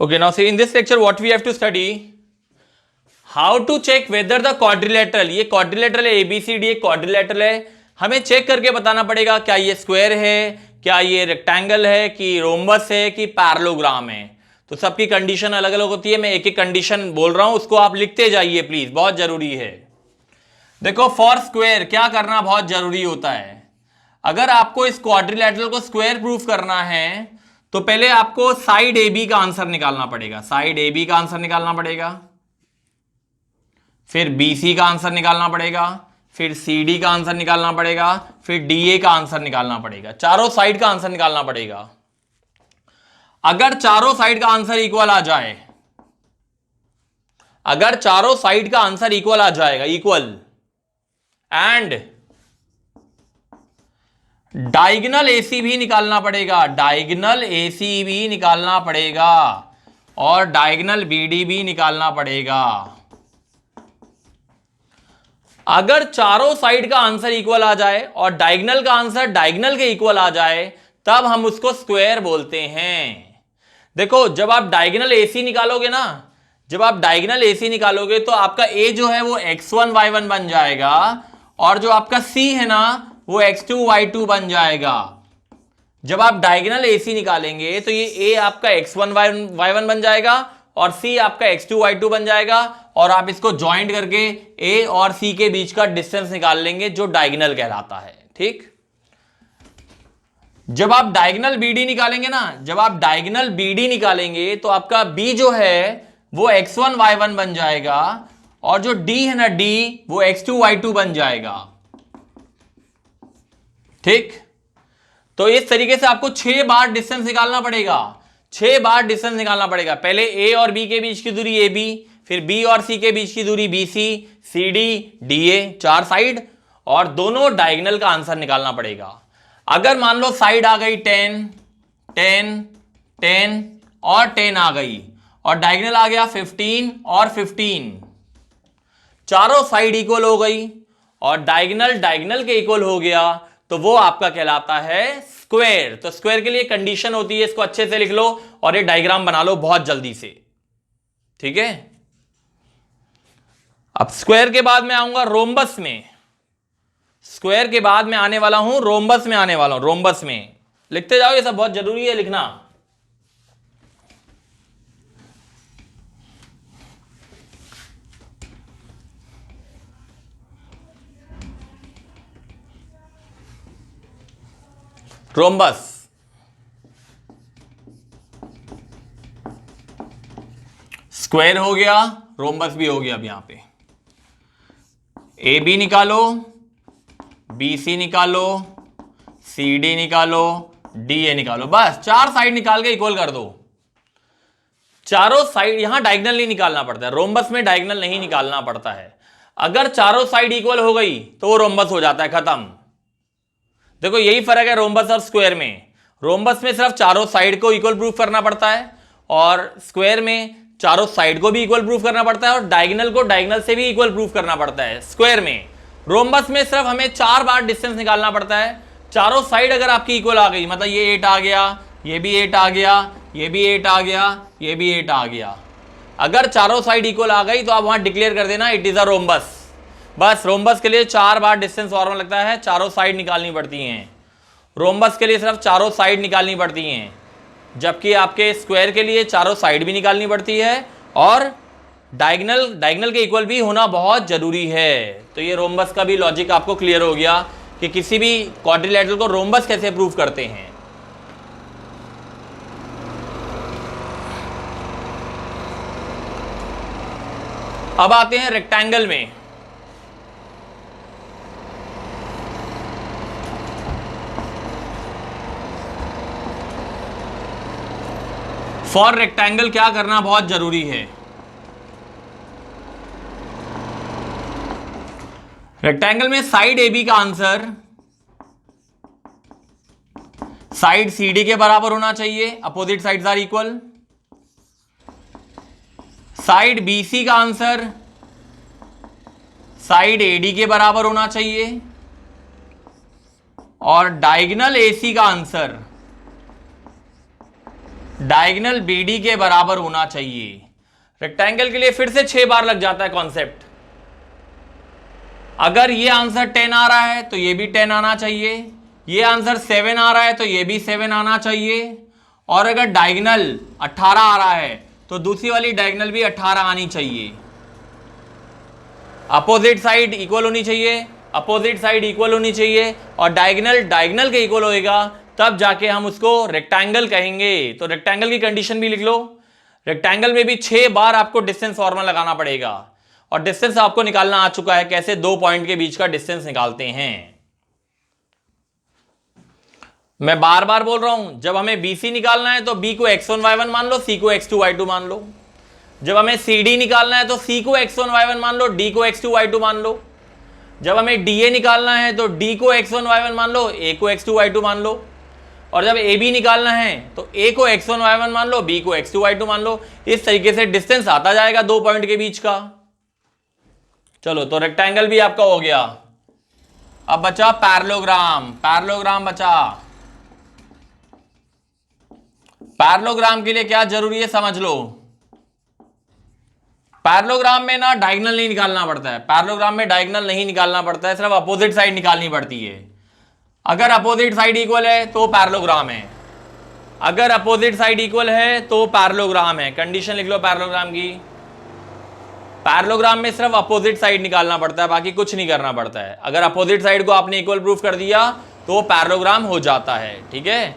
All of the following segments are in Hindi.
Okay, now see in this lecture what we have to study, how to check whether the quadrilateral, ये quadrilateral है, ABCD एक quadrilateral है, हमें चेक करके बताना पड़ेगा क्या ये स्क्वायर है, क्या ये रेक्टेंगल है, कि रोम्बस है, कि पैरेललोग्राम है। तो सबकी कंडीशन अलग अलग होती है, मैं एक एक कंडीशन बोल रहा हूं, उसको आप लिखते जाइए प्लीज, बहुत जरूरी है। देखो फॉर स्क्वायर क्या करना बहुत जरूरी होता है। अगर आपको इस क्वाड्रिलेटरल को स्क्वायर प्रूफ करना है तो पहले आपको साइड ए बी का आंसर निकालना पड़ेगा, साइड ए बी का आंसर निकालना पड़ेगा, फिर बी सी का आंसर निकालना पड़ेगा, फिर सी डी का आंसर निकालना पड़ेगा, फिर डी ए का आंसर निकालना पड़ेगा, चारों साइड का आंसर निकालना पड़ेगा। अगर चारों साइड का आंसर इक्वल आ जाए, अगर चारों साइड का आंसर इक्वल आ जाएगा, इक्वल, एंड डायगोनल एसी भी निकालना पड़ेगा, डायगोनल एसी भी निकालना पड़ेगा, और डायगोनल बीडी भी निकालना पड़ेगा। अगर चारों साइड का आंसर इक्वल आ जाए और डायगोनल का आंसर डायगोनल के इक्वल आ जाए, तब हम उसको स्क्वायर बोलते हैं। देखो जब आप डायगोनल एसी निकालोगे ना, जब आप डायगोनल एसी निकालोगे तो आपका ए जो है वो x1 y1 बन जाएगा, और जो आपका सी है ना वो x2 y2 बन जाएगा। जब आप डायगोनल एसी निकालेंगे तो ये ए आपका x1 y1 बन जाएगा और सी आपका x2 y2 बन जाएगा, और आप इसको ज्वाइंट करके ए और सी के बीच का डिस्टेंस निकाल लेंगे जो डायगोनल कहलाता है। ठीक, जब आप डायगोनल बीडी निकालेंगे ना, जब आप डायगोनल बीडी निकालेंगे तो आपका बी जो है वो x1 y1 बन जाएगा, और जो डी है ना डी वो x2 y2 बन जाएगा। ठीक, तो इस तरीके से आपको 6 बार डिस्टेंस निकालना पड़ेगा, 6 बार डिस्टेंस निकालना पड़ेगा। पहले ए और बी के बीच की दूरी ए बी, फिर बी और सी के बीच की दूरी B C, C D D A, 4 side, और दोनों डायगोनल का आंसर निकालना पड़ेगा। अगर मान लो साइड आ गई 10 10 10 और 10 आ गई, और डायगोनल आ गया 15 और 15, चारों साइड इक्वल हो गई और डायगोनल डायगोनल के इक्वल हो गया, तो वो आपका कहलाता है स्क्वायर। तो स्क्वायर के लिए कंडीशन होती है, इसको अच्छे से लिख लो और ये डायग्राम बना लो बहुत जल्दी से। ठीक है, अब स्क्वायर के बाद मैं आऊंगा रोम्बस में, स्क्वायर के बाद मैं आने वाला हूं रोम्बस में, आने वाला हूं रोम्बस में। लिखते जाओ, ये सब बहुत जरूरी है लिखना। रोम्बस, स्क्वायर हो गया, रोम्बस भी हो गया। अब यहां पे ए बी निकालो, बी सी निकालो, सी डी निकालो, डी ए निकालो, बस 4 साइड निकाल के इक्वल कर दो। चारों साइड, यहां डायगोनल नहीं निकालना पड़ता है, रोम्बस में डायगोनल नहीं निकालना पड़ता है। अगर चारों साइड इक्वल हो गई तो वो रोम्बस हो जाता है, खत्म। देखो यही फर्क है रोम्बस और स्क्वायर में। रोम्बस में सिर्फ चारों साइड को इक्वल प्रूफ करना पड़ता है, और स्क्वायर में चारों साइड को भी इक्वल प्रूफ करना पड़ता है, और डायगोनल को डायगोनल से भी इक्वल प्रूफ करना पड़ता है स्क्वायर में। रोम्बस में सिर्फ हमें 4 बार डिस्टेंस निकालना पड़ता है। चारों साइड अगर आपकी इक्वल आ गई, मतलब ये 8 आ गया, ये भी 8 आ गया, ये भी 8 आ गया, ये भी 8 आ गया, अगर चारों साइड इक्वल आ गई तो आप वहां डिक्लेयर कर देना इट इज अ रोम्बस। बस रोम्बस के लिए 4 बार डिस्टेंस फॉर्मूला लगता है, चारों साइड निकालनी पड़ती हैं। रोम्बस के लिए सिर्फ चारों साइड निकालनी पड़ती हैं, जबकि आपके स्क्वायर के लिए चारों साइड भी निकालनी पड़ती है, और डायगोनल के इक्वल भी होना बहुत जरूरी है। तो ये रोम्बस का भी लॉजिक आपको क्लियर हो गया कि किसी भी क्वाड्रिलेटरल को रोम्बस कैसे प्रूव करते हैं। अब आते हैं रेक्टेंगल में। फॉर रेक्टेंगल क्या करना बहुत जरूरी है। रेक्टेंगल में साइड ए बी का आंसर साइड सी डी के बराबर होना चाहिए, opposite sides are equal. Side B C का आंसर साइड ए डी के बराबर होना चाहिए, और डायगोनल ए सी का आंसर डायगोनल BD के बराबर होना चाहिए। रेक्टेंगल के लिए फिर से 6 बार लग जाता है कॉन्सेप्ट। अगर ये आंसर 10 आ रहा है तो ये भी 10 आना चाहिए, ये आंसर 7 आ रहा है तो ये भी 7 आना चाहिए, और अगर डायगोनल 18 आ रहा है तो दूसरी वाली डायगोनल भी 18 आनी चाहिए। अपोजिट साइड इक्वल होनी चाहिए, अपोजिट साइड इक्वल होनी चाहिए, और डायगोनल डायगोनल के इक्वल होएगा तब जाके हम उसको रेक्टेंगल कहेंगे। तो रेक्टेंगल की कंडीशन भी लिख लो। रेक्टेंगल में भी 6 बार आपको डिस्टेंस फॉर्मूला लगाना पड़ेगा, और डिस्टेंस आपको निकालना आ चुका है, कैसे 2 पॉइंट के बीच का डिस्टेंस निकालते हैं। मैं बार बार बोल रहा हूं, जब हमें BC निकालना है तो B को x1 y1 मान लो, C को x2 y2 मान लो। जब हमें CD निकालना है तो C को x1 y1 मान लो, D को x2 y2 मान लो। जब हमें DA निकालना है तो D को x1 y1 मान लो, A को x2 y2 मान लो। और जब AB निकालना है तो A को x1 y1 मान लो, B को x2 y2 मान लो। इस तरीके से डिस्टेंस आता जाएगा 2 पॉइंट के बीच का। चलो, तो रेक्टेंगल भी आपका हो गया। अब बचा पैरेललोग्राम। पैरेललोग्राम बचा। पैरेललोग्राम के लिए क्या जरूरी है समझ लो। पैरेललोग्राम में ना डायगोनल नहीं निकालना पड़ता है, पैरेललोग्राम में डायगोनल नहीं निकालना पड़ता है, सिर्फ अपोजिट साइड निकालनी पड़ती है। अगर अपोजिट साइड इक्वल है तो पैरेललोग्राम है, अगर अपोजिट साइड इक्वल है तो पैरेललोग्राम है। कंडीशन लिख लो पैरेललोग्राम की। पैरेललोग्राम में सिर्फ अपोजिट साइड निकालना पड़ता है, बाकी कुछ नहीं करना पड़ता है। अगर अपोजिट साइड को आपने इक्वल प्रूफ कर दिया तो पैरेललोग्राम हो जाता है। ठीक है,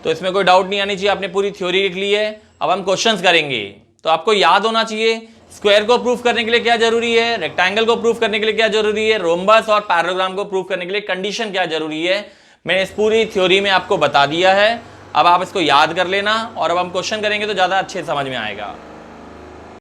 तो इसमें कोई डाउट नहीं आनी चाहिए। आपने पूरी थ्योरी लिख ली है, अब हम क्वेश्चंस करेंगे। तो आपको याद होना चाहिए स्क्वायर को प्रूफ करने के लिए क्या जरूरी है, रेक्टेंगल को प्रूफ करने के लिए क्या जरूरी है, रोम्बस और पैरेललोग्राम को प्रूफ करने के लिए कंडीशन क्या जरूरी है। मैंने इस पूरी थ्योरी में आपको बता दिया है। अब आप इसको याद कर लेना, और अब हम क्वेश्चन करेंगे तो ज्यादा अच्छे समझ में आएगा।